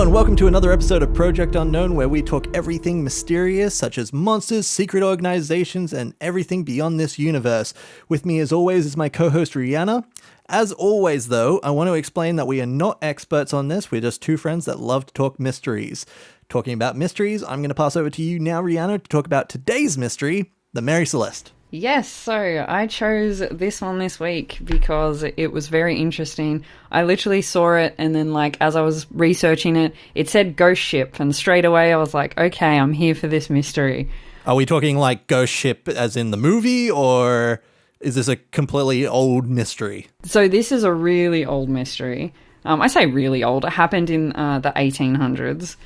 and welcome to another episode of Project Unknown, where we talk everything mysterious, such as monsters, secret organizations, and everything beyond this universe. With me, as always, is my co-host Reanna. As always, though, I want to explain that we are not experts on this. We're just two friends that love to talk mysteries. Talking about mysteries, I'm going to pass over to you now, Reanna, to talk about today's mystery, the Mary Celeste. Yes, so I chose this one this week because it was very interesting. I literally saw it, and then as I was researching it, it said ghost ship, and straight away I was like, okay, I'm here for this mystery. Are we talking like ghost ship as in the movie, or is this a completely old mystery? So this is a really old mystery. I say really old. It happened in the 1800s.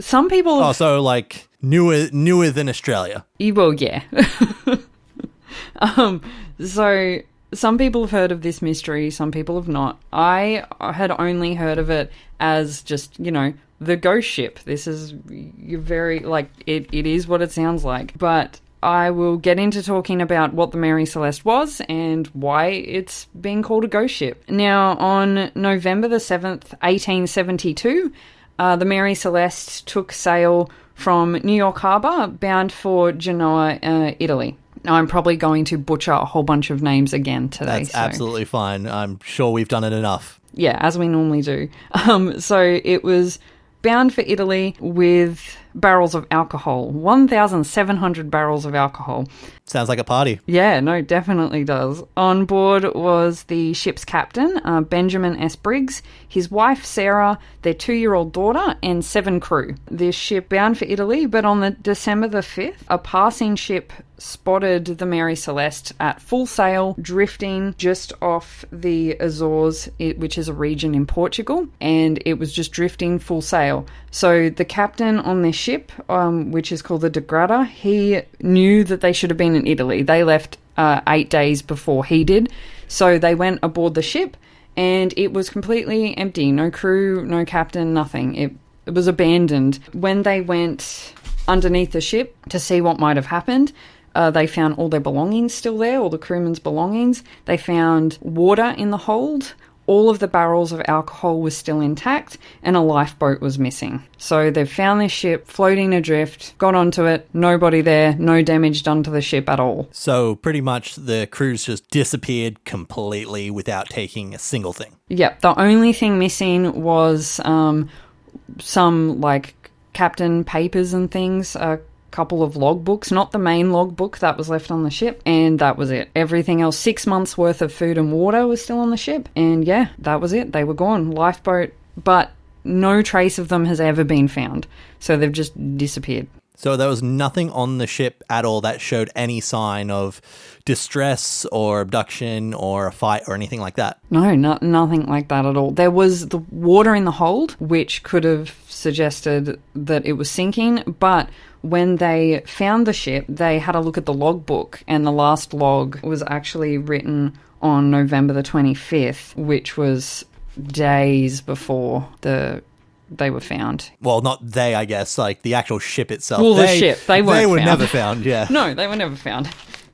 Some people... Oh, so like newer than Australia. Well, yeah. So some people have heard of this mystery, some people have not. I had only heard of it as just, the ghost ship. This is very, it is what it sounds like. But I will get into talking about what the Mary Celeste was and why it's being called a ghost ship. Now, on November the 7th, 1872, the Mary Celeste took sail from New York Harbour, bound for Genoa, Italy. Now, I'm probably going to butcher a whole bunch of names again today. That's absolutely fine. I'm sure we've done it enough. Yeah, as we normally do. So it was bound for Italy with barrels of alcohol, 1,700 barrels of alcohol. Sounds like a party. Yeah, no, definitely does. On board was the ship's captain, Benjamin S. Briggs, his wife, Sarah, their 2-year-old daughter, and 7 crew. This ship bound for Italy, but on the December the 5th, a passing ship spotted the Mary Celeste at full sail, drifting just off the Azores, which is a region in Portugal, and it was just drifting full sail. So the captain on this ship, which is called the Degrada, he knew that they should have been in Italy. They left 8 days before he did. So they went aboard the ship, and it was completely empty. No crew, no captain, nothing. It was abandoned. When they went underneath the ship to see what might have happened, they found all their belongings still there, all the crewmen's belongings. They found water in the hold. All of the barrels of alcohol was still intact, and a lifeboat was missing. So they've found this ship floating adrift, got onto it, nobody there, no damage done to the ship at all. So pretty much the crews just disappeared completely without taking a single thing. Yep, the only thing missing was some captain papers and things, couple of logbooks, not the main logbook that was left on the ship, and that was it. Everything else, 6 months worth of food and water was still on the ship, and yeah, that was it. They were gone. Lifeboat, but no trace of them has ever been found, so they've just disappeared. So there was nothing on the ship at all that showed any sign of distress or abduction or a fight or anything like that? No, nothing like that at all. There was the water in the hold, which could have suggested that it was sinking, but when they found the ship, they had a look at the logbook, and the last log was actually written on November the 25th, which was days before they were found. Well, not they, I guess, like the actual ship itself. Well, the ship, they weren't They were found. never found, yeah. No, they were never found.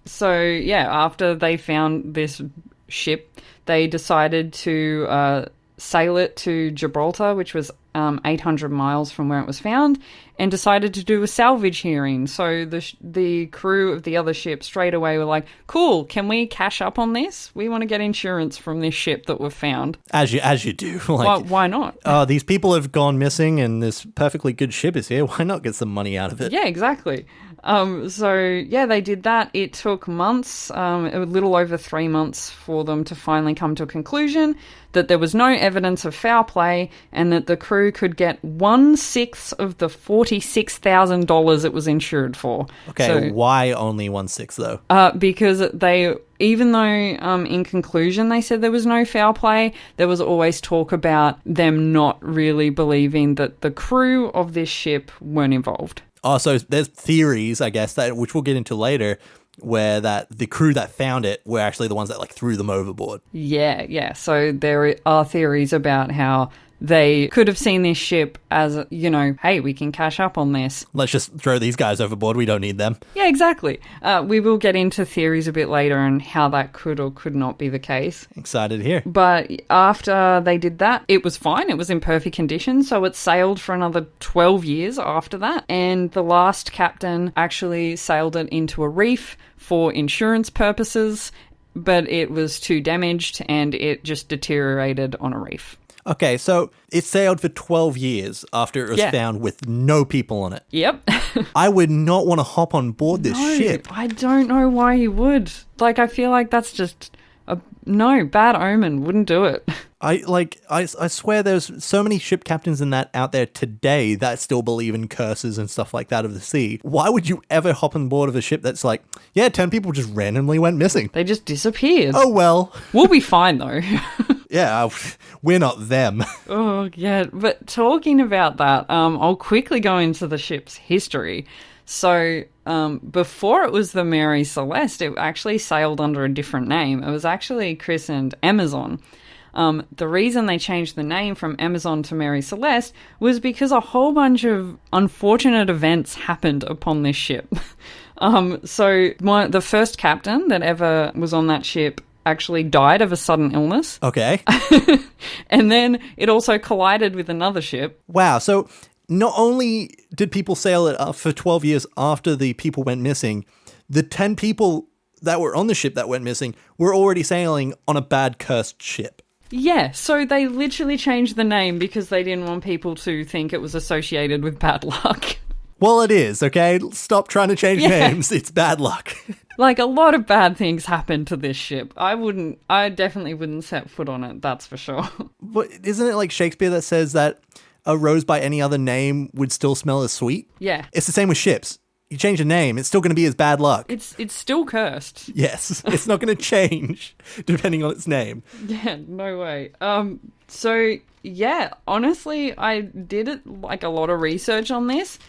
So, yeah, after they found this ship, they decided to sail it to Gibraltar, which was 800 miles from where it was found, and decided to do a salvage hearing. So the crew of the other ship straight away were like, cool, can we cash up on this? We want to get insurance from this ship that we've found. As you do. Why not? These people have gone missing and this perfectly good ship is here. Why not get some money out of it? Yeah, exactly. So, yeah, they did that. It took months, a little over 3 months for them to finally come to a conclusion that there was no evidence of foul play and that the crew could get 1/6 of the $46,000 it was insured for. Okay, so, why only 1/6 though? Because even though in conclusion they said there was no foul play, there was always talk about them not really believing that the crew of this ship weren't involved. Oh, so there's theories, I guess, which we'll get into later, where that the crew that found it were actually the ones that threw them overboard. Yeah. So there are theories about how they could have seen this ship as, hey, we can cash up on this. Let's just throw these guys overboard. We don't need them. Yeah, exactly. We will get into theories a bit later and how that could or could not be the case. Excited here. But after they did that, it was fine. It was in perfect condition. So it sailed for another 12 years after that. And the last captain actually sailed it into a reef for insurance purposes, but it was too damaged and it just deteriorated on a reef. Okay, so it sailed for 12 years after it was found with no people on it. Yep. I would not want to hop on board this ship. I don't know why you would. Like, I feel like that's just bad omen. Wouldn't do it. I swear there's so many ship captains and that out there today that still believe in curses and stuff like that of the sea. Why would you ever hop on board of a ship that's like, 10 people just randomly went missing? They just disappeared. Oh, well. We'll be fine, though. Yeah, we're not them. Oh, yeah. But talking about that, I'll quickly go into the ship's history. So, before it was the Mary Celeste, it actually sailed under a different name. It was actually christened Amazon. The reason they changed the name from Amazon to Mary Celeste was because a whole bunch of unfortunate events happened upon this ship. The first captain that ever was on that ship actually died of a sudden illness. Okay. And then it also collided with another ship. Wow, so not only did people sail it for 12 years after the people went missing, the 10 people that were on the ship that went missing were already sailing on a bad cursed ship. Yeah, so they literally changed the name because they didn't want people to think it was associated with bad luck. Well, it is, okay? Stop trying to change names. It's bad luck. Like, a lot of bad things happened to this ship. I definitely wouldn't set foot on it, that's for sure. But isn't it like Shakespeare that says that a rose by any other name would still smell as sweet? Yeah. It's the same with ships. You change the name, it's still going to be as bad luck. It's still cursed. Yes, it's not going to change depending on its name. Yeah, no way. So, yeah, honestly, I did a lot of research on this.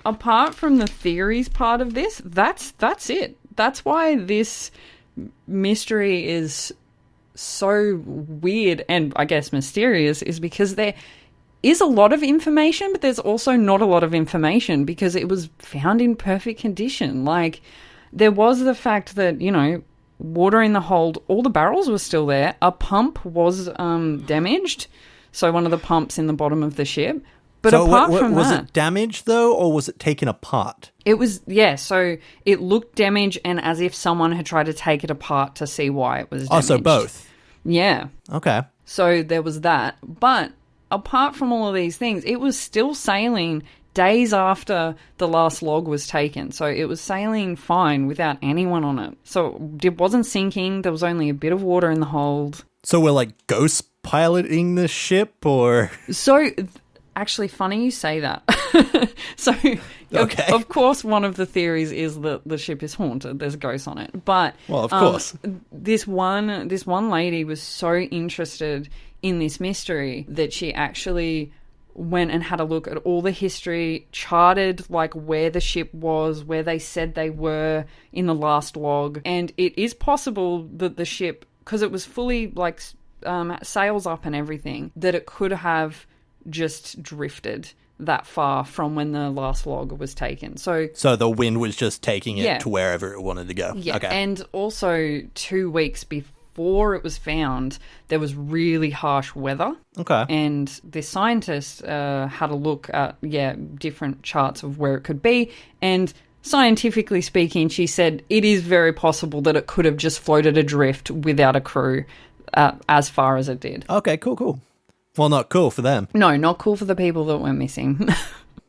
Apart from the theories part of this, that's it. That's why this mystery is so weird and, I guess, mysterious, is because there is a lot of information, but there's also not a lot of information because it was found in perfect condition. Like, there was the fact that, water in the hold, all the barrels were still there. A pump was damaged, so one of the pumps in the bottom of the ship. But so apart from was that... it damaged, though, or was it taken apart? It was, so it looked damaged and as if someone had tried to take it apart to see why it was damaged. Oh, so both? Yeah. Okay. So there was that. But apart from all of these things, it was still sailing days after the last log was taken. So it was sailing fine without anyone on it. So it wasn't sinking. There was only a bit of water in the hold. So we're like ghost piloting the ship, or... So... Actually, funny you say that. So, okay. Of course, one of the theories is that the ship is haunted. There's ghosts on it. But well, of course, this one lady was so interested in this mystery that she actually went and had a look at all the history, charted like where the ship was, where they said they were in the last log, and it is possible that the ship, because it was fully like sails up and everything, that it could have just drifted that far from when the last log was taken. So the wind was just taking it to wherever it wanted to go. Yeah, okay. And also 2 weeks before it was found, there was really harsh weather. Okay. And the scientist had a look at, different charts of where it could be, and scientifically speaking, she said it is very possible that it could have just floated adrift without a crew as far as it did. Okay, cool. Well, not cool for them. No, not cool for the people that went missing.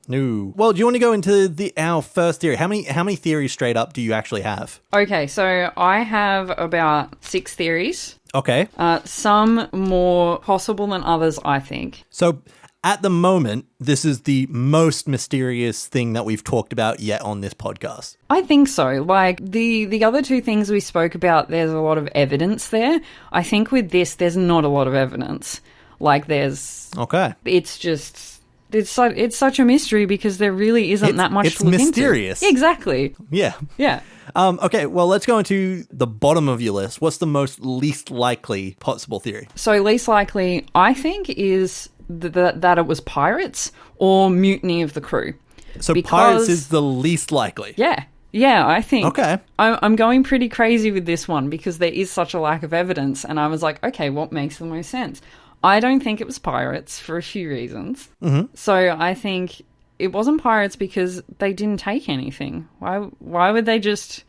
No. Well, do you want to go into our first theory? How many theories straight up do you actually have? Okay, so I have about 6 theories. Okay. Some more possible than others, I think. So at the moment, this is the most mysterious thing that we've talked about yet on this podcast. I think so. Like, the other 2 things we spoke about, there's a lot of evidence there. I think with this, there's not a lot of evidence. Like, there's... Okay. It's just... It's such a mystery because there really isn't that much to look into. It's mysterious. Exactly. Yeah. Yeah. Okay, well, let's go into the bottom of your list. What's the least likely possible theory? So least likely, I think, is that it was pirates or mutiny of the crew. So pirates is the least likely. Yeah, I think. Okay. I'm going pretty crazy with this one because there is such a lack of evidence, and I was like, okay, what makes the most sense? I don't think it was pirates for a few reasons. Mm-hmm. So I think it wasn't pirates because they didn't take anything. Why would they just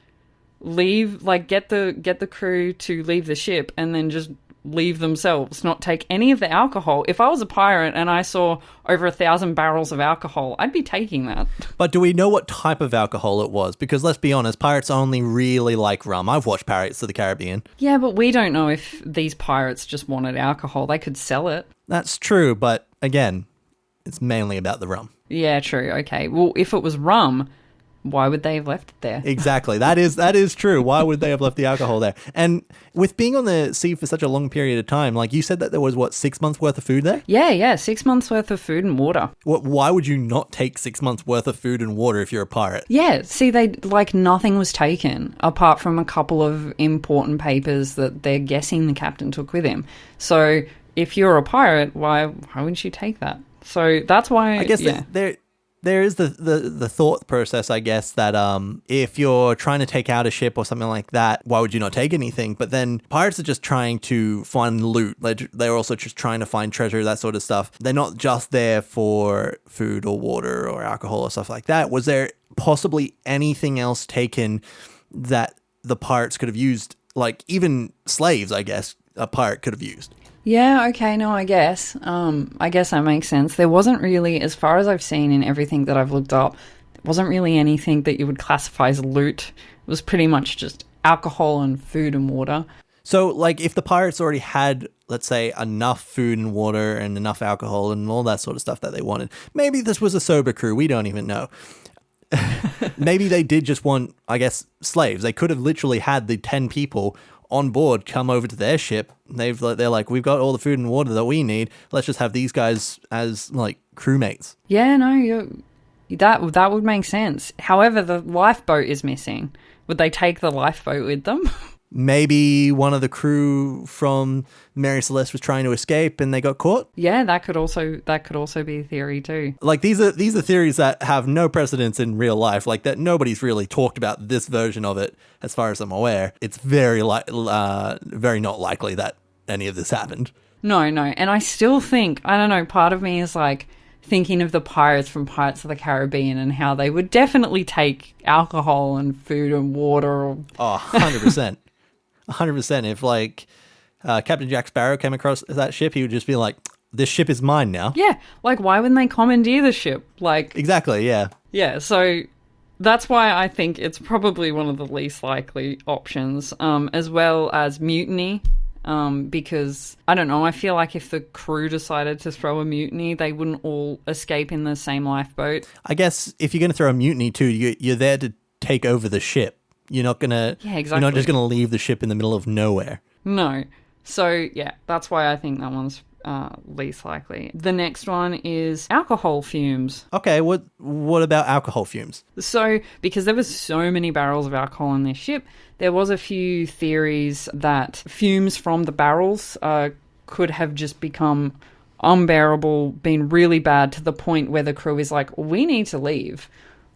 leave, like get the crew to leave the ship and then just leave themselves, not take any of the alcohol? If I was a pirate and I saw over 1,000 barrels of alcohol, I'd be taking that. But do we know what type of alcohol it was? Because let's be honest, pirates only really like rum. I've watched Pirates of the Caribbean. Yeah, but we don't know if these pirates just wanted alcohol. They could sell it. That's true, but again, it's mainly about the rum. Yeah, true. Okay. Well, if it was rum, why would they have left it there? Exactly. That is true. Why would they have left the alcohol there? And with being on the sea for such a long period of time, like you said that there was, 6 months worth of food there? Yeah. 6 months worth of food and water. Why would you not take 6 months worth of food and water if you're a pirate? Yeah. See, nothing was taken apart from a couple of important papers that they're guessing the captain took with him. So if you're a pirate, why wouldn't you take that? So that's why I guess there is the thought process, I guess, that if you're trying to take out a ship or something like that, why would you not take anything? But then pirates are just trying to find loot. They're also just trying to find treasure, that sort of stuff. They're not just there for food or water or alcohol or stuff like that. Was there possibly anything else taken that the pirates could have used? Like even slaves, I guess, a pirate could have used. Yeah, okay, no, I guess. I guess that makes sense. There wasn't really, as far as I've seen in everything that I've looked up, there wasn't really anything that you would classify as loot. It was pretty much just alcohol and food and water. So, like, if the pirates already had, let's say, enough food and water and enough alcohol and all that sort of stuff that they wanted, maybe this was a sober crew, we don't even know. Maybe they did just want, I guess, slaves. They could have literally had the 10 people on board come over to their ship. They're like, we've got all the food and water that we need. Let's just have these guys as like crewmates. Yeah, no, that would make sense. However, the lifeboat is missing. Would they take the lifeboat with them? Maybe one of the crew from Mary Celeste was trying to escape and they got caught. Yeah, that could also be a theory too. Like these are theories that have no precedence in real life. Like that nobody's really talked about this version of it, as far as I'm aware. It's very not likely that any of this happened. No, and I still think, I don't know, part of me is like thinking of the pirates from Pirates of the Caribbean and how they would definitely take alcohol and food and water. 100%. 100%. If like Captain Jack Sparrow came across that ship, he would just be like, this ship is mine now. Yeah, like why wouldn't they commandeer the ship? Like exactly, yeah. Yeah, so that's why I think it's probably one of the least likely options, as well as mutiny, because I don't know, I feel like if the crew decided to throw a mutiny, they wouldn't all escape in the same lifeboat. I guess if you're going to throw a mutiny too, you're there to take over the ship. You're not gonna. Yeah, exactly. You're not just gonna leave the ship in the middle of nowhere. No. So yeah, that's why I think that one's least likely. The next one is alcohol fumes. Okay, what about alcohol fumes? So because there was so many barrels of alcohol on this ship, there was a few theories that fumes from the barrels could have just become unbearable, been really bad to the point where the crew is like, we need to leave.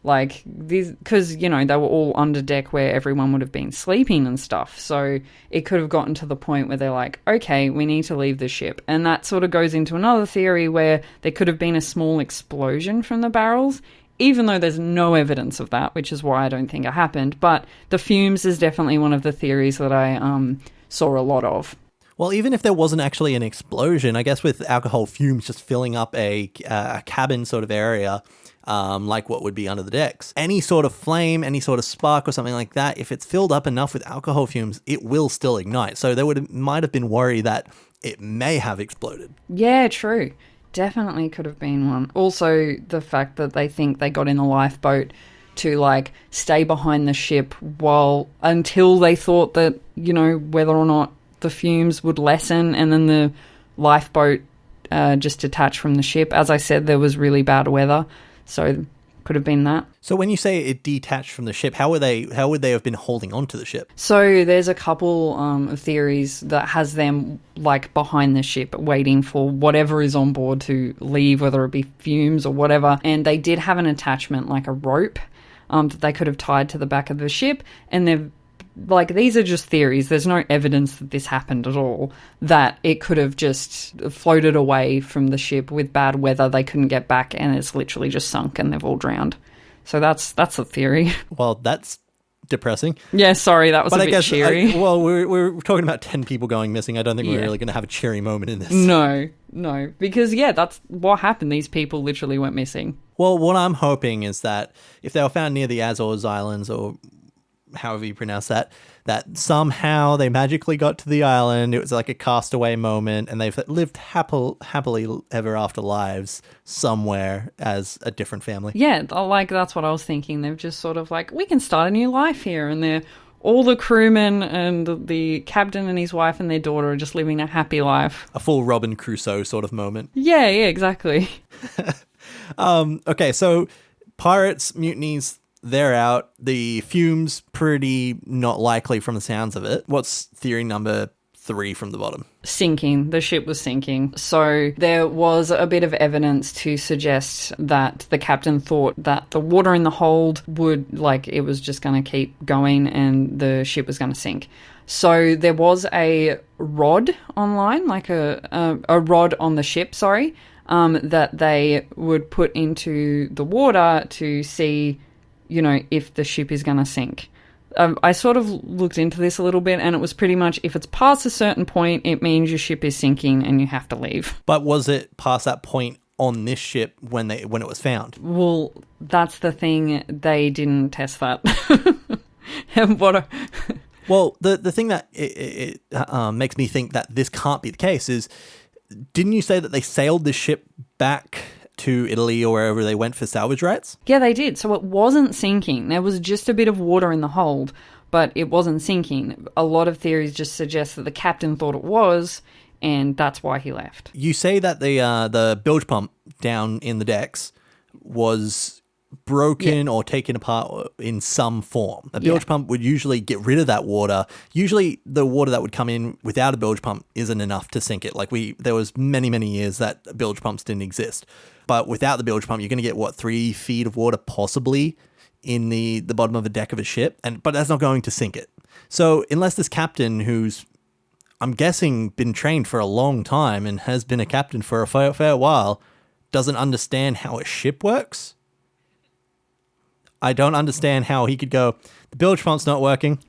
Like, because, you know, they were all under deck where everyone would have been sleeping and stuff. So it could have gotten to the point where they're like, okay, we need to leave the ship. And that sort of goes into another theory where there could have been a small explosion from the barrels, even though there's no evidence of that, which is why I don't think it happened. But the fumes is definitely one of the theories that I saw a lot of. Well, even if there wasn't actually an explosion, I guess with alcohol fumes just filling up a cabin sort of area, like what would be under the decks, any sort of flame, any sort of spark or something like that, if it's filled up enough with alcohol fumes, it will still ignite. So there might have been worry that it may have exploded. Yeah, true. Definitely could have been one. Also, the fact that they think they got in the lifeboat to like stay behind the ship until they thought that, you know, whether or not the fumes would lessen, and then the lifeboat just detached from the ship. As I said, there was really bad weather, so Could have been that. So when you say it detached from the ship, how would they have been holding onto the ship? So there's a couple of theories that has them like behind the ship waiting for whatever is on board to leave, whether it be fumes or whatever. And they did have an attachment, like a rope, that they could have tied to the back of the ship. And they've like, these are just theories. There's no evidence that this happened at all, that it could have just floated away from the ship with bad weather. They couldn't get back and it's literally just sunk and they've all drowned. So that's a theory. Well, that's depressing. Yeah, sorry, that was a bit cheery. We're talking about 10 people going missing. I don't think we're really going to have a cheery moment in this. No, because, that's what happened. These people literally went missing. Well, what I'm hoping is that if they were found near the Azores Islands, or however you pronounce that somehow they magically got to the island. It was like a castaway moment, and they've lived happily ever after lives somewhere as a different family. Yeah, like that's what I was thinking. They've just sort of like, we can start a new life here, and they're all the crewmen and the captain and his wife and their daughter are just living a happy life. A full Robin Crusoe sort of moment. Yeah, exactly. Okay, so pirates, mutinies, they're out. The fumes, pretty not likely from the sounds of it. What's theory number 3 from the bottom? Sinking. The ship was sinking. So there was a bit of evidence to suggest that the captain thought that the water in the hold would, like, it was just going to keep going and the ship was going to sink. So there was a rod online, like a rod on the ship, that they would put into the water to see, if the ship is going to sink. I sort of looked into this a little bit, and it was pretty much, if it's past a certain point, it means your ship is sinking and you have to leave. But was it past that point on this ship when it was found? Well, that's the thing. They didn't test that. Well, the thing that it makes me think that this can't be the case is, didn't you say that they sailed the ship back to Italy or wherever they went for salvage rights? Yeah, they did. So it wasn't sinking. There was just a bit of water in the hold, but it wasn't sinking. A lot of theories just suggest that the captain thought it was, and that's why he left. You say that the bilge pump down in the decks was broken or taken apart in some form. A bilge pump would usually get rid of that water. Usually the water that would come in without a bilge pump isn't enough to sink it. Like there was many years that bilge pumps didn't exist. But without the bilge pump, you're going to get 3 feet of water possibly in the bottom of a deck of a ship, but that's not going to sink it. So unless this captain, who's, I'm guessing, been trained for a long time and has been a captain for a fair while, doesn't understand how a ship works, I don't understand how he could go, the bilge pump's not working.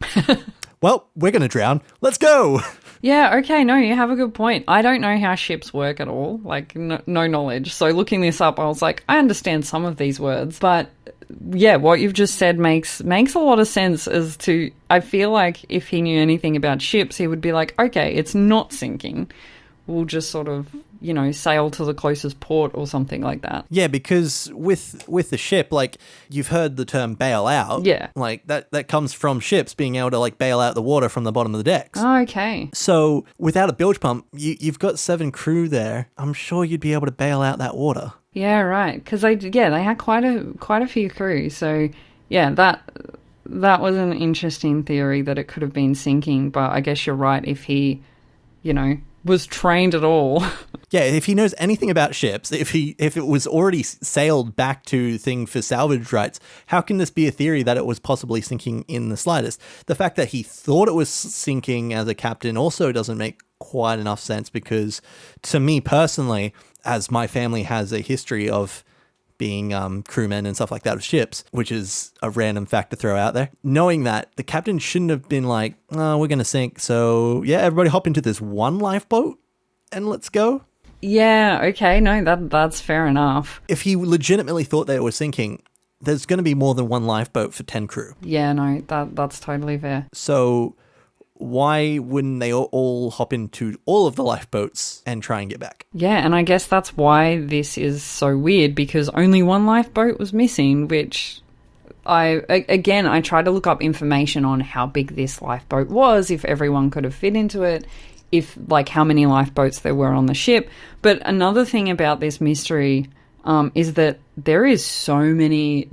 Well, we're going to drown. Let's go. Yeah, okay, no, you have a good point. I don't know how ships work at all, like no knowledge. So looking this up, I was like, I understand some of these words, but yeah, what you've just said makes a lot of sense as to, I feel like if he knew anything about ships, he would be like, okay, it's not sinking. We'll just sort of, sail to the closest port or something like that. Yeah, because with the ship, like, you've heard the term bail out. Yeah. Like, that comes from ships being able to, like, bail out the water from the bottom of the decks. Oh, okay. So, without a bilge pump, you've got 7 crew there. I'm sure you'd be able to bail out that water. Yeah, right. Because they had quite a few crew. So, yeah, that was an interesting theory that it could have been sinking. But I guess you're right, if he, was trained at all. Yeah, if he knows anything about ships, if it was already sailed back to thing for salvage rights, how can this be a theory that it was possibly sinking in the slightest? The fact that he thought it was sinking as a captain also doesn't make quite enough sense, because to me personally, as my family has a history of being crewmen and stuff like that of ships, which is a random fact to throw out there, knowing that the captain shouldn't have been like, oh, we're going to sink, so yeah, everybody hop into this one lifeboat and let's go. Yeah, okay, no, that's fair enough. If he legitimately thought they were sinking, there's going to be more than one lifeboat for 10 crew. Yeah, no, that's totally fair. So why wouldn't they all hop into all of the lifeboats and try and get back? Yeah, and I guess that's why this is so weird, because only one lifeboat was missing, which I tried to look up information on how big this lifeboat was, if everyone could have fit into it, if, like, how many lifeboats there were on the ship. But another thing about this mystery is that there is so many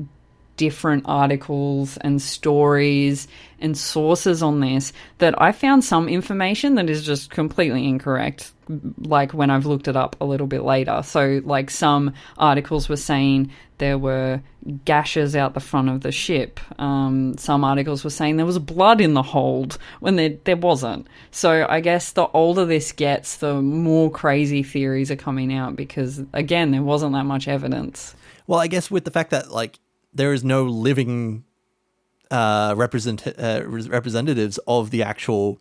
different articles and stories and sources on this that I found some information that is just completely incorrect, like when I've looked it up a little bit later. So like some articles were saying there were gashes out the front of the ship. Some articles were saying there was blood in the hold when there wasn't. So I guess the older this gets, the more crazy theories are coming out because, again, there wasn't that much evidence. Well, I guess with the fact that, like, there is no living representatives of the actual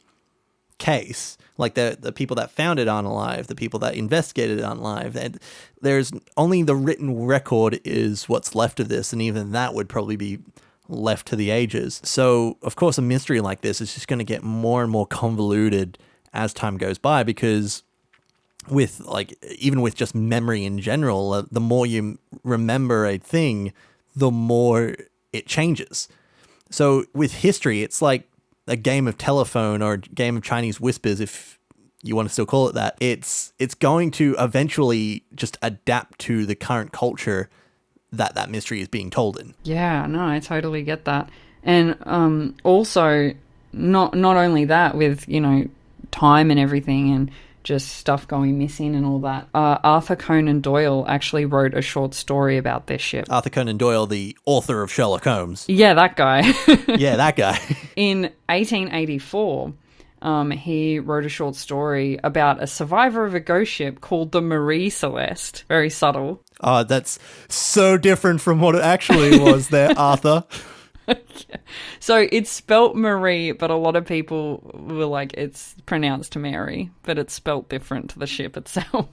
case. Like, the people that found it aren't alive. The people that investigated it aren't alive. And there's only the written record is what's left of this, and even that would probably be left to the ages. So, of course, a mystery like this is just going to get more and more convoluted as time goes by, because with, like, even with just memory in general, the more you remember a thing, the more it changes. So with history, it's like a game of telephone or a game of Chinese whispers, if you want to still call it that. It's going to eventually just adapt to the current culture that mystery is being told in. Yeah, no, I totally get that. And also, not only that, with, you know, time and everything and just stuff going missing and all that. Arthur Conan Doyle actually wrote a short story about this ship. Arthur Conan Doyle, the author of Sherlock Holmes. Yeah, that guy. Yeah, that guy. In 1884, he wrote a short story about a survivor of a ghost ship called the Mary Celeste. Very subtle. Oh, that's so different from what it actually was there, Arthur. So it's spelt Marie, but a lot of people were like, it's pronounced Mary, but it's spelt different to the ship itself.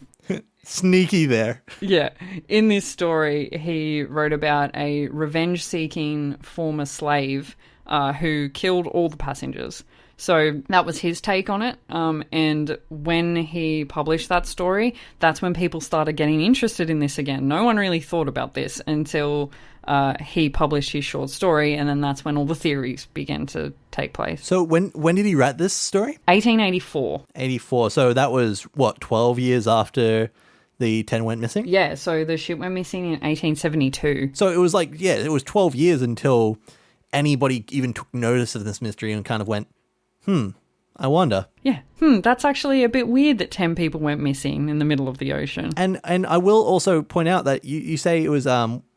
Sneaky there. Yeah. In this story, he wrote about a revenge-seeking former slave who killed all the passengers. So that was his take on it. And when he published that story, that's when people started getting interested in this again. No one really thought about this until he published his short story, and then that's when all the theories began to take place. So when did he write this story? 1884. 84. So that was, what, 12 years after the 10 went missing? Yeah, so the ship went missing in 1872. So it was like, yeah, it was 12 years until anybody even took notice of this mystery and kind of went, I wonder. Yeah, that's actually a bit weird that 10 people went missing in the middle of the ocean. And I will also point out that you say it was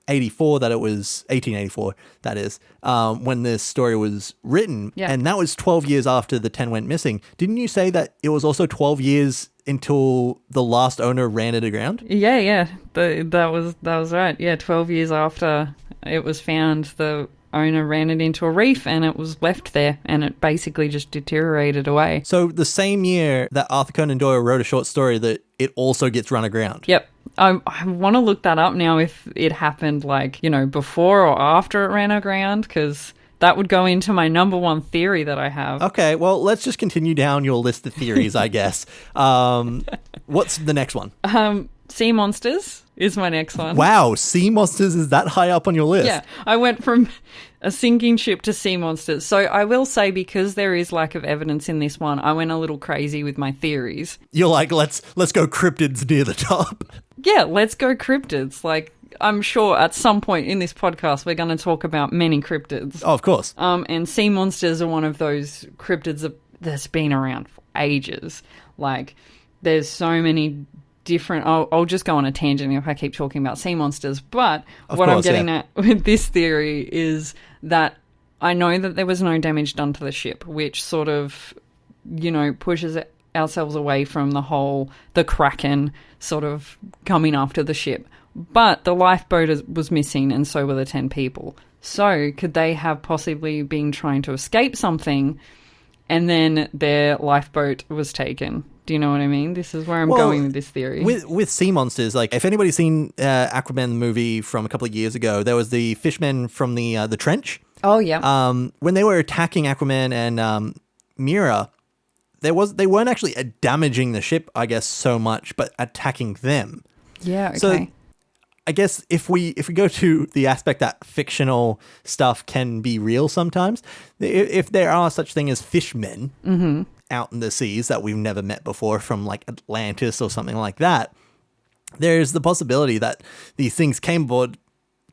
84, that it was 1884, that is, when this story was written. Yeah. And that was 12 years after the 10 went missing. Didn't you say that it was also 12 years until the last owner ran it aground? Yeah. That was right. Yeah, 12 years after it was found, the owner ran it into a reef and it was left there, and it basically just deteriorated away. So the same year that Arthur Conan Doyle wrote a short story, that it also gets run aground. Yep. I want to look that up now, if it happened, like, you know, before or after it ran aground, because that would go into my number one theory that I have. Okay, well, let's just continue down your list of theories, I guess. What's the next one? Sea monsters is my next one. Wow, sea monsters is that high up on your list? Yeah, I went from a sinking ship to sea monsters. So I will say, because there is lack of evidence in this one, I went a little crazy with my theories. You're like, let's go cryptids near the top. Yeah, let's go cryptids. Like, I'm sure at some point in this podcast we're going to talk about many cryptids. Oh, of course. And sea monsters are one of those cryptids that's been around for ages. Like, there's so many different... I'll just go on a tangent if I keep talking about sea monsters. But what I'm getting at with this theory is that I know that there was no damage done to the ship, which sort of, you know, pushes ourselves away from the Kraken sort of coming after the ship. But the lifeboat was missing, and so were the 10 people. So could they have possibly been trying to escape something, and then their lifeboat was taken? Do you know what I mean? This is where I'm going with this theory. With sea monsters, like, if anybody's seen Aquaman, the movie from a couple of years ago, there was the fishmen from the trench. Oh, yeah. When they were attacking Aquaman and Mira, they weren't actually damaging the ship, I guess, so much, but attacking them. Yeah, okay. So I guess if we go to the aspect that fictional stuff can be real sometimes, if there are such thing as fishmen out in the seas that we've never met before from, like, Atlantis or something like that, there's the possibility that these things came aboard,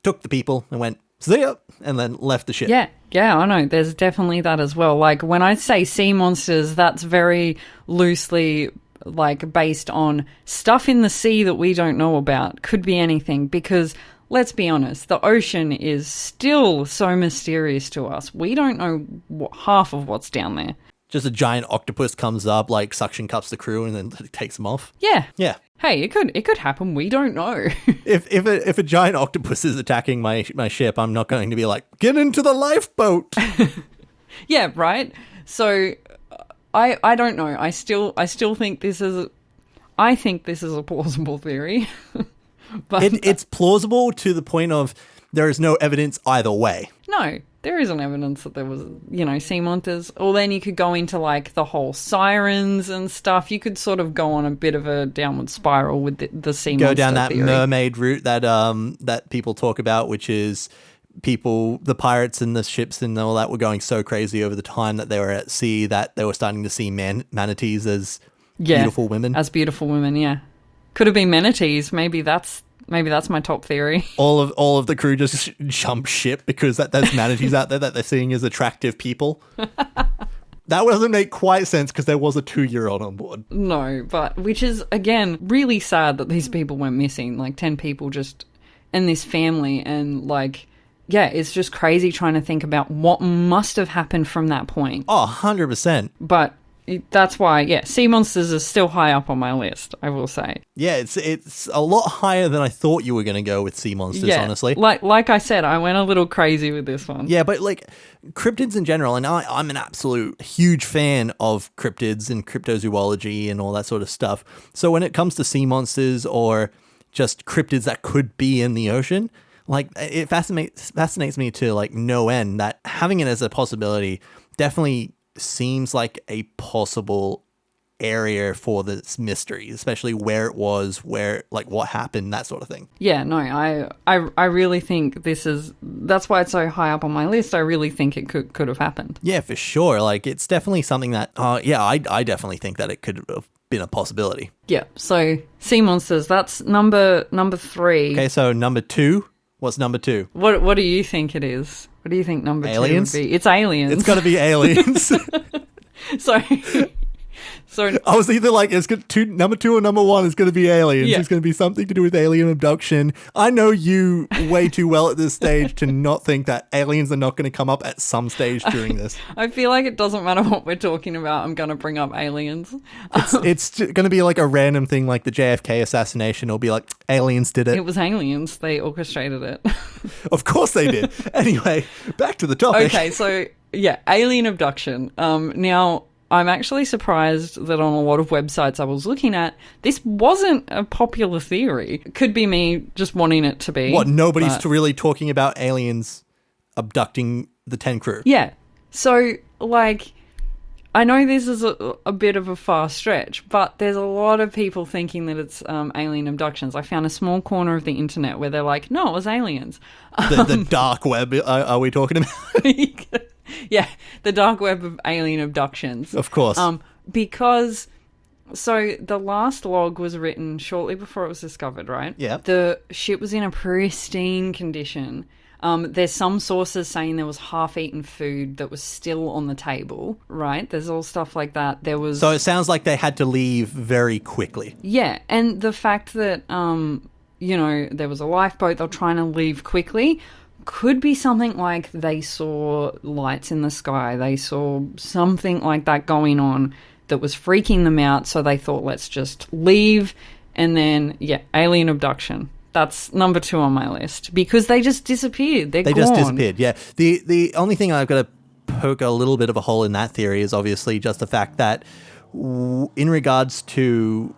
took the people, and went, see ya, and then left the ship. Yeah, I know. There's definitely that as well. Like, when I say sea monsters, that's very loosely, like, based on stuff in the sea that we don't know about. Could be anything, because let's be honest, the ocean is still so mysterious to us. We don't know half of what's down there. Just a giant octopus comes up, like, suction cups the crew and then takes them off. Yeah. Yeah. Hey, it could happen. We don't know. If a giant octopus is attacking my ship, I'm not going to be like, get into the lifeboat. Yeah, right. So I don't know. I still think this is a plausible theory. But it's plausible to the point of there is no evidence either way. No, there isn't evidence that there was, sea monsters. Or then you could go into, like, the whole sirens and stuff. You could sort of go on a bit of a downward spiral with the sea monster Go down that theory. mermaid route that people talk about, which is the pirates and the ships and all that were going so crazy over the time that they were at sea that they were starting to see manatees as beautiful women. As beautiful women, yeah. Could have been manatees. Maybe that's my top theory. All of the crew just jump ship because there's manatees out there that they're seeing as attractive people. That doesn't make quite sense because there was a 2-year-old on board. No, but which is, again, really sad that these people went missing. Like, 10 people just in this family. And, like, yeah, it's just crazy trying to think about what must have happened from that point. Oh, 100%. But that's why, yeah, sea monsters are still high up on my list, I will say. Yeah, it's a lot higher than I thought you were going to go with sea monsters, honestly. Like I said, I went a little crazy with this one. Yeah, but, like, cryptids in general, and I'm an absolute huge fan of cryptids and cryptozoology and all that sort of stuff. So when it comes to sea monsters or just cryptids that could be in the ocean, like, it fascinates me to, like, no end that having it as a possibility definitely seems like a possible area for this mystery, especially where it was, what happened, that sort of thing. Yeah, no, I really think that's why it's so high up on my list. I really think it could have happened. Yeah, for sure. Like, it's definitely something that, I definitely think that it could have been a possibility. Yeah, so sea monsters, that's number 3. Okay, so number 2, what's number 2? What do you think it is? What do you think number aliens? 2 would be? It's aliens. It's got to be aliens. So I was either like, number 2 or number 1 is going to be aliens. Yeah. It's going to be something to do with alien abduction. I know you way too well at this stage to not think that aliens are not going to come up at some stage during this. I feel like it doesn't matter what we're talking about. I'm going to bring up aliens. It's going to be like a random thing like the JFK assassination. It'll be like, aliens did it. It was aliens. They orchestrated it. Of course they did. Anyway, back to the topic. Okay, so yeah, alien abduction. Now, I'm actually surprised that on a lot of websites I was looking at, this wasn't a popular theory. It could be me just wanting it to be. What, nobody's really talking about aliens abducting the 10 crew? Yeah. So, like, I know this is a bit of a far stretch, but there's a lot of people thinking that it's alien abductions. I found a small corner of the internet where they're like, no, it was aliens. The dark web, are we talking about? Yeah, the dark web of alien abductions. Of course. Because, so the last log was written shortly before it was discovered, right? Yeah. The ship was in a pristine condition. There's some sources saying there was half-eaten food that was still on the table, right? There's all stuff like that. So it sounds like they had to leave very quickly. Yeah, and the fact that, there was a lifeboat, they're trying to leave quickly, could be something like they saw lights in the sky. They saw something like that going on that was freaking them out, so they thought, let's just leave. And then, yeah, alien abduction. That's number 2 on my list because they just disappeared. They just disappeared, yeah. The only thing I've got to poke a little bit of a hole in that theory is obviously just the fact that in regards to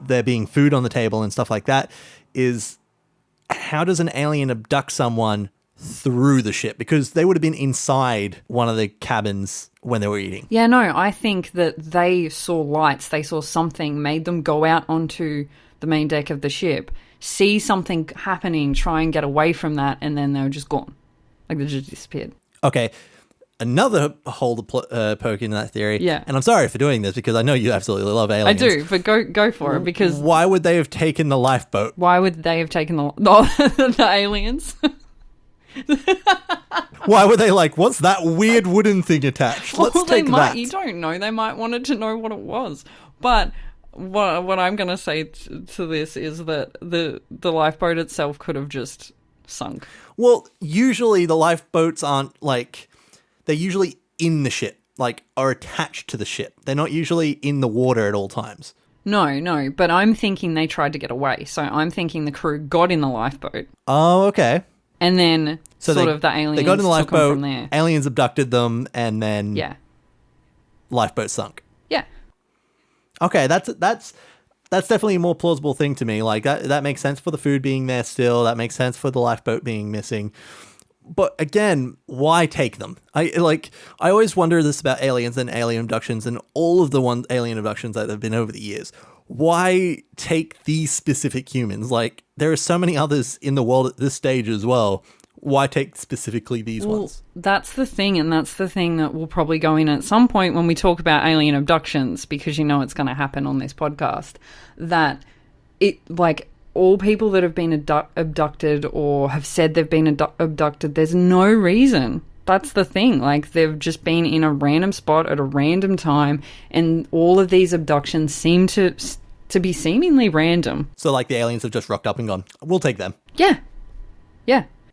there being food on the table and stuff like that is how does an alien abduct someone through the ship? Because they would have been inside one of the cabins when they were eating. Yeah, no, I think that they saw lights. They saw something, made them go out onto the main deck of the ship, see something happening, try and get away from that, and then they were just gone. Like, they just disappeared. Okay. another hole to poke into that theory. Yeah. And I'm sorry for doing this because I know you absolutely love aliens. I do, but go for it, because... Why would they have taken the lifeboat? Why would they have taken the the aliens? Why were they like, what's that weird wooden thing attached? Let's take that. You don't know. They might wanted to know what it was. But what I'm going to say to this is that the lifeboat itself could have just sunk. Well, usually the lifeboats aren't like... They're usually in the ship, like, are attached to the ship. They're not usually in the water at all times. No, but I'm thinking they tried to get away. So I'm thinking the crew got in the lifeboat. Oh, okay. And then So the aliens they got in the took them lifeboat, from there. aliens abducted them, and then lifeboat sunk. Yeah. Okay, that's definitely a more plausible thing to me. Like that makes sense for the food being there still. That makes sense for the lifeboat being missing. But again, why take them? I always wonder this about aliens and alien abductions and all of the alien abductions that have been over the years. Why take these specific humans? Like, there are so many others in the world at this stage as well. Why take specifically these ones? That's the thing, and that's the thing that we'll probably go in at some point when we talk about alien abductions, because you know it's going to happen on this podcast, that it, like, all people that have been abducted or have said they've been abducted, there's no reason. That's the thing. Like, they've just been in a random spot at a random time, and all of these abductions seem to be seemingly random. So, like, the aliens have just rocked up and gone, we'll take them. Yeah.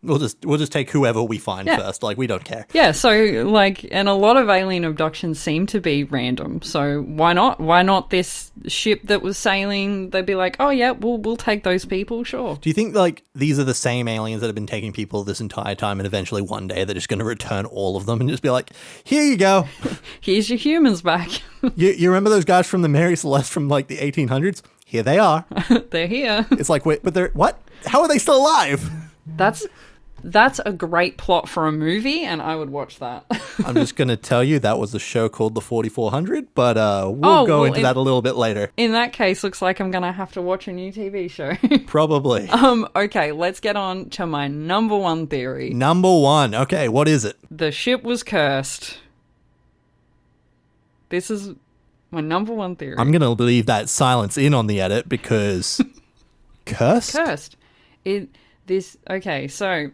We'll just take whoever we find first. Like, we don't care. Yeah, so, like, and a lot of alien abductions seem to be random. So why not? Why not this ship that was sailing? They'd be like, oh, yeah, we'll take those people, sure. Do you think, like, these are the same aliens that have been taking people this entire time, and eventually one day they're just going to return all of them and just be like, here you go. Here's your humans back. you remember those guys from the Mary Celeste from, like, the 1800s? Here they are. They're here. It's like, wait, but they're... What? How are they still alive? That's a great plot for a movie, and I would watch that. I'm just going to tell you that was a show called The 4400, but we'll go into that a little bit later. In that case, looks like I'm going to have to watch a new TV show. Probably. Okay, let's get on to my number one theory. Number one. Okay, what is it? The ship was cursed. This is my number one theory. I'm going to leave that silence in on the edit because... Cursed? Cursed. Okay, so...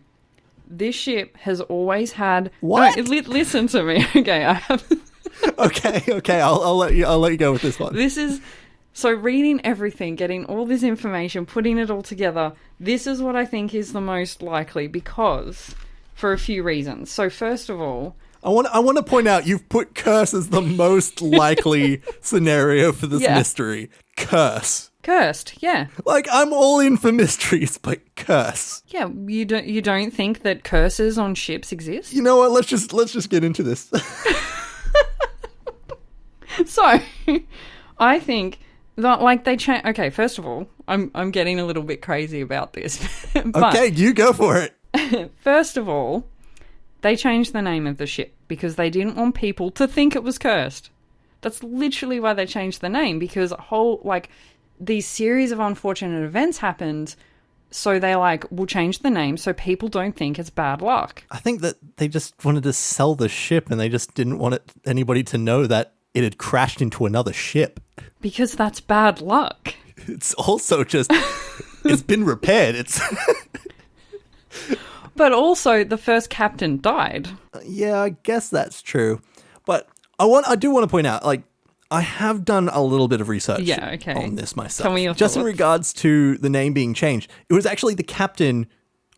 This ship has always had... What? No, listen to me. Okay, I have... Okay. I'll let you go with this one. This is... So reading everything, getting all this information, putting it all together, this is what I think is the most likely, because... For a few reasons. So first of all... I want to point out you've put curse as the most likely scenario for this mystery. Curse. Cursed, yeah. Like, I'm all in for mysteries, but curse. Yeah, you don't think that curses on ships exist? You know what? Let's just get into this. So, I think that, like, they change. Okay, first of all, I'm getting a little bit crazy about this. But okay, you go for it. First of all, they changed the name of the ship because they didn't want people to think it was cursed. That's literally why they changed the name, because these series of unfortunate events happened, so they we'll change the name so people don't think it's bad luck. I think that they just wanted to sell the ship and they just didn't want anybody to know that it had crashed into another ship. Because that's bad luck. It's also just, it's been repaired. But also, the first captain died. Yeah, I guess that's true. But I do want to point out, like, I have done a little bit of research on this myself. Tell me your just thoughts. In regards to the name being changed. It was actually the captain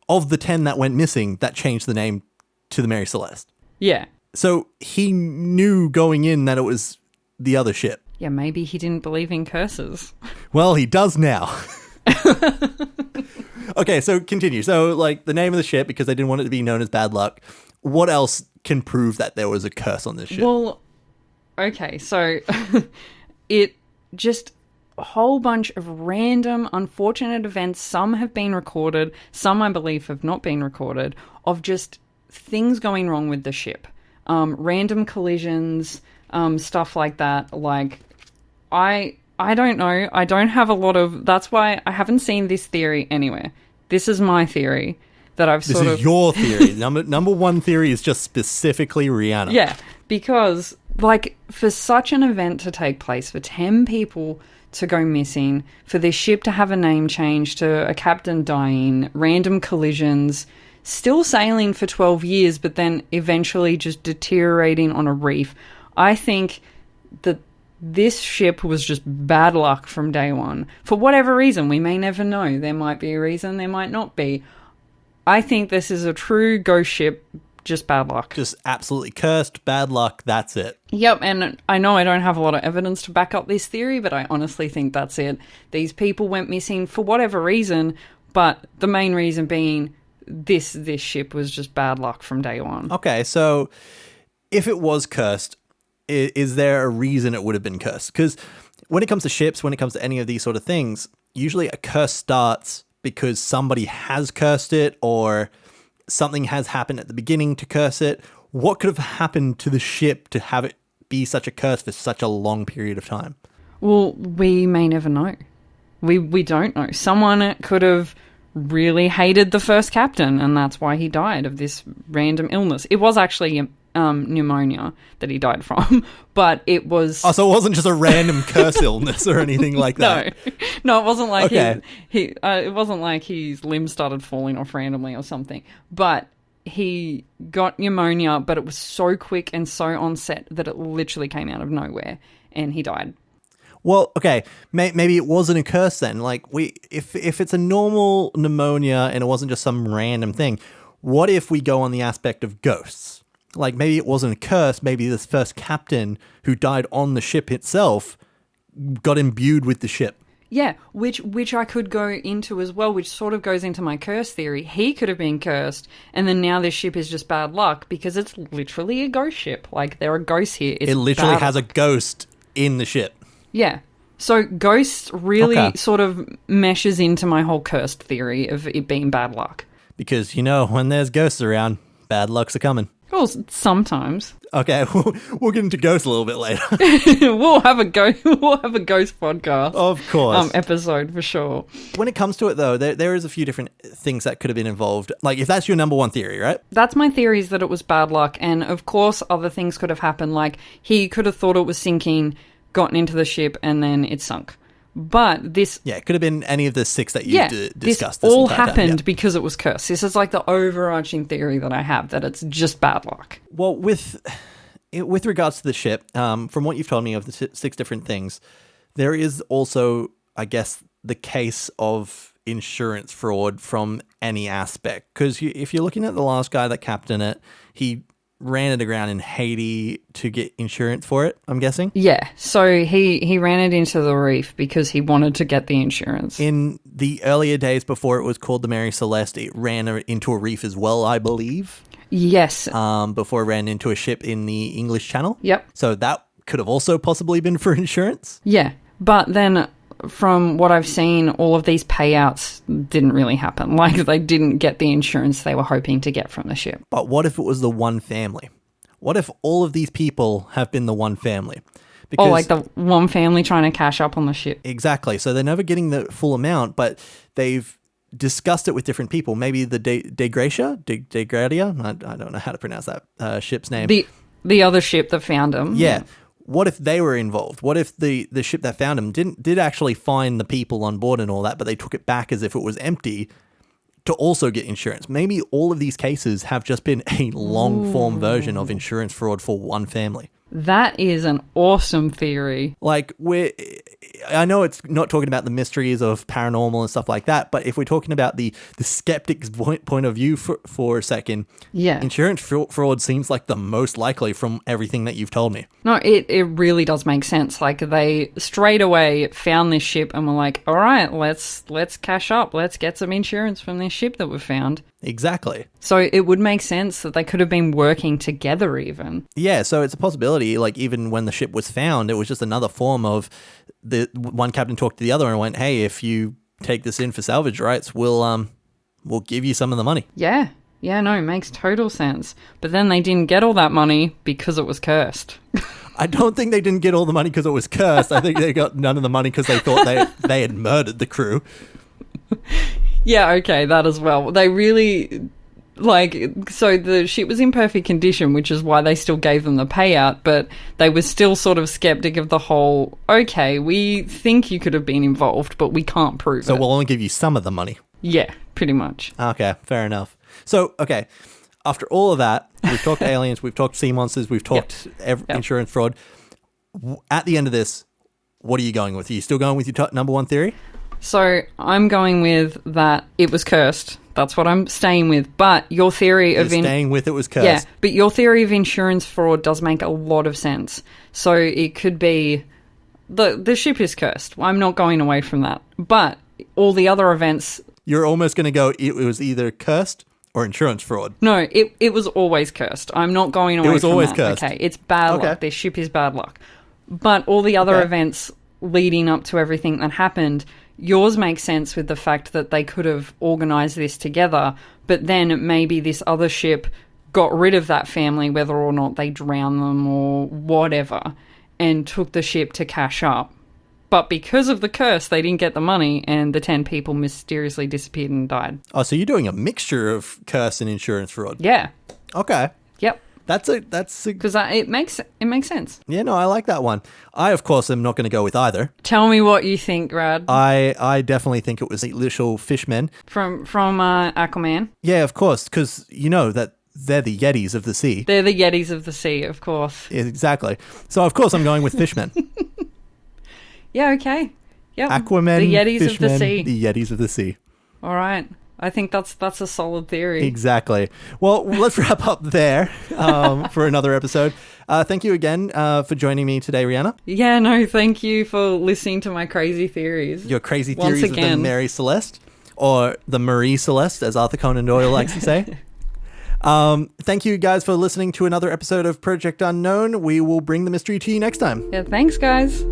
of the 10 that went missing that changed the name to the Mary Celeste. Yeah. So he knew going in that it was the other ship. Yeah, maybe he didn't believe in curses. Well, he does now. Okay, so continue. So, like, the name of the ship, because they didn't want it to be known as bad luck. What else can prove that there was a curse on this ship? Well, okay, so it just a whole bunch of random, unfortunate events. Some have been recorded, some I believe have not been recorded, of just things going wrong with the ship. Random collisions, stuff like that. Like, I don't know. I don't have a lot of... That's why I haven't seen this theory anywhere. This is my theory, that I've This sort is of... your theory. Number one theory is just specifically Reanna. Yeah, because, like, for such an event to take place, for 10 people to go missing, for this ship to have a name change, to a captain dying, random collisions, still sailing for 12 years, but then eventually just deteriorating on a reef, I think that this ship was just bad luck from day one. For whatever reason, we may never know. There might be a reason, there might not be. I think this is a true ghost ship, just bad luck. Just absolutely cursed, bad luck, that's it. Yep, and I know I don't have a lot of evidence to back up this theory, but I honestly think that's it. These people went missing for whatever reason, but the main reason being this ship was just bad luck from day one. Okay, so if it was cursed, is there a reason it would have been cursed? Because when it comes to ships, when it comes to any of these sort of things, usually a curse starts because somebody has cursed it or something has happened at the beginning to curse it. What could have happened to the ship to have it be such a curse for such a long period of time? Well, we may never know. We don't know. Someone could have really hated the first captain, and that's why he died of this random illness. It was actually pneumonia that he died from, but it was... Oh, so it wasn't just a random curse illness or anything like that? No, it wasn't like okay. it wasn't like his limbs started falling off randomly or something, but he got pneumonia, but it was so quick and so onset that it literally came out of nowhere, and he died. Well, okay, maybe it wasn't a curse then. Like, if it's a normal pneumonia and it wasn't just some random thing, what if we go on the aspect of ghosts? Like, maybe it wasn't a curse, maybe this first captain who died on the ship itself got imbued with the ship. Yeah, which I could go into as well, which sort of goes into my curse theory. He could have been cursed, and then now this ship is just bad luck because it's literally a ghost ship. Like, there are ghosts here. It literally has a ghost in the ship. Yeah. So ghosts really sort of meshes into my whole cursed theory of it being bad luck. Because, when there's ghosts around, bad luck's a coming. Well, sometimes. Okay, we'll get into ghosts a little bit later. We'll have a ghost podcast. Of course. Episode for sure. When it comes to it, though, there is a few different things that could have been involved. Like, if that's your number one theory, right? That's my theory, is that it was bad luck. And, of course, other things could have happened. Like, he could have thought it was sinking, gotten into the ship, and then it sunk. But this... Yeah, it could have been any of the six that you discussed. This all happened because it was cursed. This is like the overarching theory that I have, that it's just bad luck. Well, with regards to the ship, from what you've told me of the six different things, there is also, I guess, the case of insurance fraud from any aspect. Because if you're looking at the last guy that captained it, he ran it aground in Haiti to get insurance for it, I'm guessing? Yeah, so he ran it into the reef because he wanted to get the insurance. In the earlier days before it was called the Mary Celeste, it ran into a reef as well, I believe. Yes. Before it ran into a ship in the English Channel. Yep. So that could have also possibly been for insurance. Yeah, but then from what I've seen, all of these payouts didn't really happen. Like, they didn't get the insurance they were hoping to get from the ship. But what if it was the one family? What if all of these people have been the one family? Because, like the one family trying to cash up on the ship. Exactly. So they're never getting the full amount, but they've discussed it with different people. Maybe the Degradia? I don't know how to pronounce that ship's name. The other ship that found them. Yeah. What if they were involved? What if the ship that found him did actually find the people on board and all that, but they took it back as if it was empty to also get insurance? Maybe all of these cases have just been a long-form version of insurance fraud for one family. That is an awesome theory. Like, I know it's not talking about the mysteries of paranormal and stuff like that, but if we're talking about the skeptic's point of view for a second, yeah, insurance fraud seems like the most likely from everything that you've told me. No, it really does make sense. Like, they straight away found this ship and were like, all right, let's cash up. Let's get some insurance from this ship that we found. Exactly. So it would make sense that they could have been working together even. Yeah, so it's a possibility, like, even when the ship was found, it was just another form of the one captain talked to the other and went, hey, if you take this in for salvage rights, we'll give you some of the money. Yeah. Yeah, no, it makes total sense. But then they didn't get all that money because it was cursed. I don't think they didn't get all the money because it was cursed. I think they got none of the money because they thought they had murdered the crew. Yeah, okay, that as well. They really, so the ship was in perfect condition, which is why they still gave them the payout, but they were still sort of skeptic of the whole, okay, we think you could have been involved, but we can't prove it. So we'll only give you some of the money. Yeah, pretty much. Okay, fair enough. So, okay, after all of that, we've talked aliens, we've talked sea monsters, we've talked insurance fraud. At the end of this, what are you going with? Are you still going with your number one theory? So I'm going with that it was cursed. That's what I'm staying with. But your theory of... staying with it was cursed. Yeah, but your theory of insurance fraud does make a lot of sense. So it could be... The ship is cursed. I'm not going away from that. But all the other events... You're almost going to go, it was either cursed or insurance fraud. No, it was always cursed. I'm not going away from that. It was always cursed. Okay, it's bad luck. This ship is bad luck. But all the other events leading up to everything that happened... Yours makes sense with the fact that they could have organised this together, but then maybe this other ship got rid of that family, whether or not they drowned them or whatever, and took the ship to cash up. But because of the curse, they didn't get the money, and the 10 people mysteriously disappeared and died. Oh, so you're doing a mixture of curse and insurance fraud. Yeah. Okay. Yep. That's a because it makes sense. Yeah, no, I like that one. I, of course, am not going to go with either. Tell me what you think, Brad. I definitely think it was the little fishmen from Aquaman. Yeah, of course, because you know that they're the Yetis of the sea. They're the Yetis of the sea, of course. Exactly. So, of course, I'm going with fishmen. Yeah. Okay. Yep. Aquaman, the Yetis fishmen, of the sea. The Yetis of the sea. All right. I think that's a solid theory. Exactly. Well, let's wrap up there for another episode. Thank you again for joining me today, Reanna. Yeah, no, thank you for listening to my crazy theories. Your crazy theories of the Mary Celeste, or the Marie Celeste, as Arthur Conan Doyle likes to say. Thank you guys for listening to another episode of Project Unknown. We will bring the mystery to you next time. Yeah, thanks, guys.